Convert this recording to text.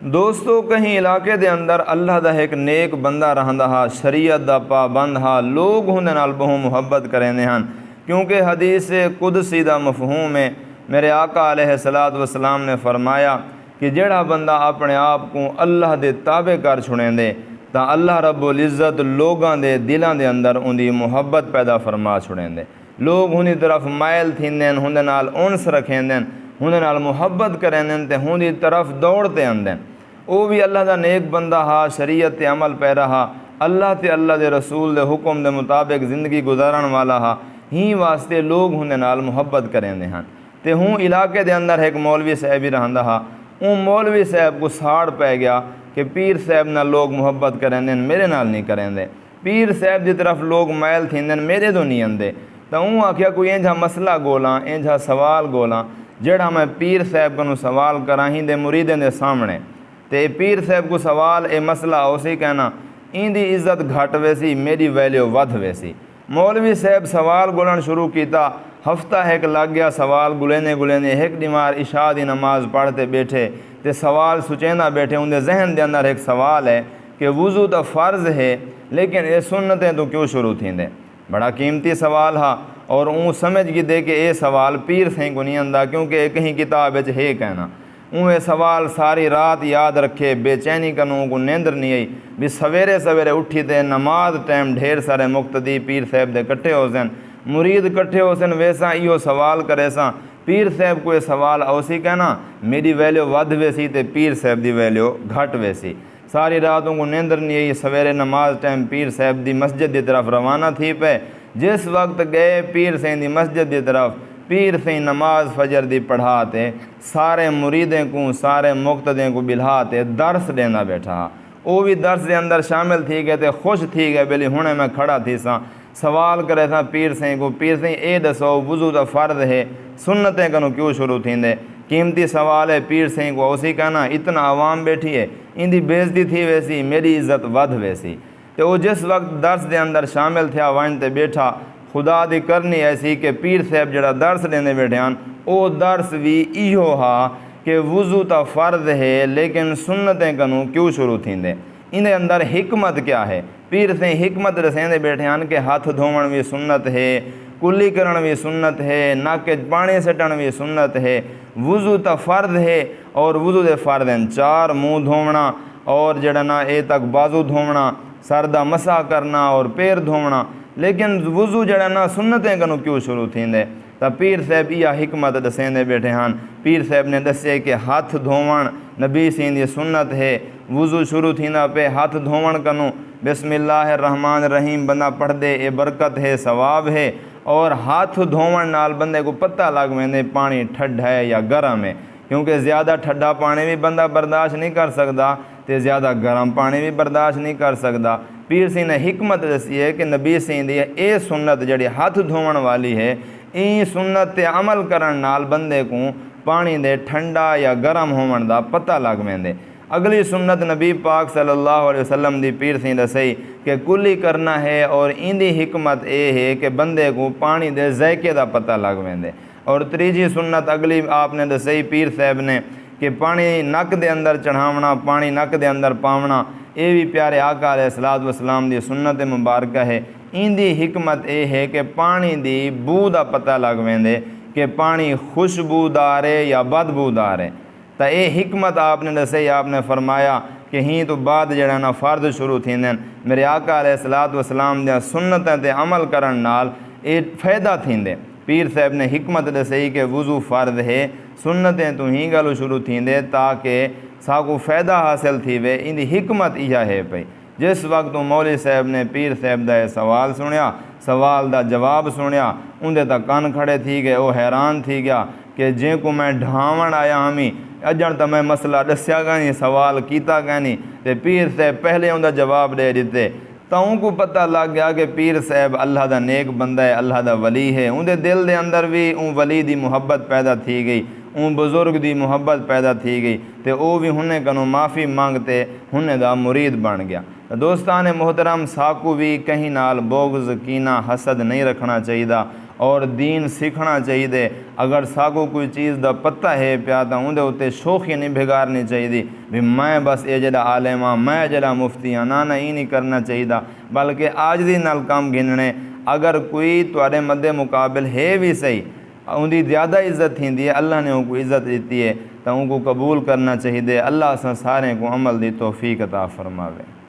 دوستو کہیں علاقے دے اندر اللہ دا ایک نیک بندہ رہندا ہا، شریعت دا پابند ہا، لوگ ہوندے نال بہوں محبت کریندے ہن، کیونکہ حدیث قدسی دا مفہوم ہے۔ میرے آقا علیہ الصلوۃ والسلام نے فرمایا کہ جڑا بندہ اپنے آپ کو اللہ دے تابع کر چھڑیندے تا اللہ رب العزت لوگاں دے دلاں دے اندر اندی محبت پیدا فرما چھڑیندے۔ لوگ ہندی طرف مائل تھیندے، ہندے نال انس رکھیندے، ہندے نال محبت کریندے تے ہندی طرف دوڑتے اندے۔ او بھی اللہ دا نیک بندہ ہا، شریعت تے عمل پیرا ہا، اللہ تے اللہ دے رسول دے حکم دے مطابق زندگی گزارن والا ہا، ہی واسطے لوگ ہندے نال محبت کریندے ہن۔ تے ہوں علاقے دے اندر ایک مولوی صاحب ہی رہندا ہا، اون مولوی صاحب کو ساڑ پے گیا کہ پیر صاحب نال لوگ محبت کریندے، میرے نال نہیں کریندے، پیر صاحب دی طرف لوگ مائل تھیندے، میرے تو نہیں اندے۔ تا اون آکھیا کوئی انجھا مسئلہ گولاں، انجھا سوال گولاں جڑا میں پیر صاحب کنوں سوال کراں ہی دے مریدیں دے سامنے۔ تے پیر صاحب کو سوال اے مسئلہ اسی کہنا این دی عزت گھٹ ویسی، میری ویلیو ودھ ویسی۔ مولوی صاحب سوال گولن شروع کیتا، ہفتہ ایک لگ گیا سوال گلینے ایک ڈیمار عشاء دی نماز پڑھتے بیٹھے تے سوال سوچیندہ بیٹھے۔ ان دے ذہن دے اندر ایک سوال ہے کہ وضو تا فرض ہے لیکن اے سنتیں تو کیوں شروع تھیندے؟ بڑا قیمتی سوال ہا، اور اون سمجھ گی دے کہ اے سوال پیر سہیں کو نہیں آندا، کیونکہ اے کہیں کتاب وچ ہے کہنا۔ اون سوال ساری رات یاد رکھے، بے چینی کنوں کو نیندر نہیں آئی، بھی سویرے سویرے اٹھی تے نماز ٹائم ڈھیر سارے مقتدی پیر صاحب دے کٹھے ہو سن، مرید کٹھے ہو سن، ویسا ایہو سوال کرے ساں۔ پیر صاحب کو یہ سوال اوسی کہنا میری ویلیو ودھ ویسی تے پیر صاحب دی ویلیو گھٹ ویسی۔ ساری راتوں کو نیندر نہیں آئی، سویرے نماز ٹائم پیر صاحب دی مسجد دی طرف روانہ تھی پے۔ جس وقت گئے پیر صاحب دی مسجد دی طرف، پیر سے نماز فجر دی پڑھاتے، سارے مریدیں کو، سارے مقتدیں کو بلہاتے درس دینا بیٹھا۔ وہ بھی درس دے اندر شامل تھی گئے تے خوش تھی گئے، بلی ہونے میں کھڑا تھی ساں، سوال کرے تھا پیر سے کو، پیر سے اے دسو وضو دا فرض ہے، سنتیں کنو کیوں شروع تھیندے؟ قیمتی سوال ہے، پیر سے کو اسی کہنا اتنا عوام بیٹھی ہے، ان دی بےزتی تھی ویسی، میری عزت ودھ ویسی۔ تو وہ جس وقت درس دے اندر شامل تھیا وائن تے بیٹھا، خدا دی کرنی ایسی کہ پیر صاحب جڑا درس لینے بیٹھے ہیں او درس بھی ایہو ہا کہ وضو تا فرض ہے لیکن سنتیں کنوں کیوں شروع تھیندے؟ ان دے اندر حکمت کیا ہے؟ پیر سے حکمت رسیندے بیٹھے ہیں کہ ہاتھ دھومن بھی سنت ہے، کلی کرن بھی سنت ہے، ناک پانی سٹن بھی سنت ہے، وضو تا فرض ہے، اور وضو دے فرض ہیں 4 منہ دھومنا، اور جڑا نا اے تک بازو دھومنا، سر دا مسح کرنا اور پیر دھومنا، لیکن وضو جڑا نا سنتیں کنوں کیوں شروع تھیندے؟ تا پیر صاحب یہ حکمت دسیندے بیٹھے ہیں۔ پیر صاحب نے دسے کہ ہاتھ دھوون نبی سین دی سنت ہے، وضو شروع تھیندا پہ ہاتھ دھوون کنوں بسم اللہ الرحمن الرحیم بندہ پڑھ دے، اے برکت ہے، ثواب ہے، اور ہاتھ دھوون نال بندے کو پتہ لگ ویندے پانی ٹھڈ ہے یا گرم ہے، کیونکہ زیادہ ٹھڈا پانی بھی بندہ برداشت نہیں کر سکتا تے زیادہ گرم پانی بھی برداشت نہیں کر سکتا۔ پیر سی نے حکمت دسی ہے کہ نبی سی دی اے سنت جڑی ہاتھ دھوون والی ہے، این سنت تے عمل کرن نال بندے کو پانی دے ٹھنڈا یا گرم ہون دا پتہ لگ ویندے۔ اگلی سنت نبی پاک صلی اللہ علیہ وسلم دی پیر سی دسی کہ کلی کرنا ہے، اور این دی حکمت اے ہے کہ بندے کو پانی دے ذائقے دا پتہ لگ ویندے۔ اور تیجی سنت اگلی آپ نے دسی پیر صاحب نے کہ پانی نک دے اندر چڑھاونا، پانی نک دے اندر پاونا، اے بھی پیارے آقا علیہ الصلوۃ والسلام دی سنت مبارکہ ہے۔ این دی حکمت اے ہے کہ پانی دی بو دا پتہ لگ ویندے کہ پانی خوشبودار ہے یا بدبودار ہے۔ تا اے حکمت آپ نے دسی، آپ نے فرمایا کہ ہی تو بعد جڑا نا فرض شروع تھیندن۔ میرے آقا علیہ الصلوۃ والسلام دی سنتاں تے عمل کرن نال اے فائدہ تھیندے۔ پیر صاحب نے حکمت دسی کہ وضو فرض ہے، سنتیں تو ہی گلو شروع تھیندے تاکہ ساکو فائدہ حاصل تھی وے۔ ان دی حکمت یہ ہے پئی۔ جس وقت مولوی صاحب نے پیر صاحب دا سوال سنیا، سوال دا جواب سنیا، اندے تا کان کھڑے تھی گئے، وہ حیران تھی گیا کہ جے کو میں ڈھاون آیا ہمیں اجن تا میں مسئلہ دسیا گا نہیں، سوال کیتا گا نہیں، تے پیر صاحب پہلے اندر جواب دے دیتے۔ تا ان کو پتہ لگ گیا کہ پیر صاحب اللہ دا نیک بندہ ہے، اللہ دا ولی ہے۔ ان دے دل دے اندر بھی ان ولی دی محبت پیدا تھی گئی، ان بزرگ دی محبت پیدا تھی گئی، تے او بھی ہنے کنوں معافی مانگتے ہنے دا مرید بن گیا۔ دوستان محترم، ساکو بھی کہیں نال بغض، کینہ، حسد نہیں رکھنا چاہیے، اور دین سیکھنا چاہیے۔ اگر ساگو کوئی چیز دا پتہ ہے پیا تو اندر اتنے شوخی نہیں بگارنی چاہیے بھی میں بس یہ جڑا عالم ہاں، میں جڑا مفتی ہاں، نہ یہ نہیں کرنا چاہیے، بلکہ آج دی نال کام گھننے۔ اگر کوئی تھوڑے مد مقابل ہے بھی صحیح، ان کی زیادہ عزت تھی ہے، اللہ نے ان کو عزت دیتی ہے تو ان کو قبول کرنا چاہیے۔ اللہ سارے کو عمل دی توفیق عطا فرماوے۔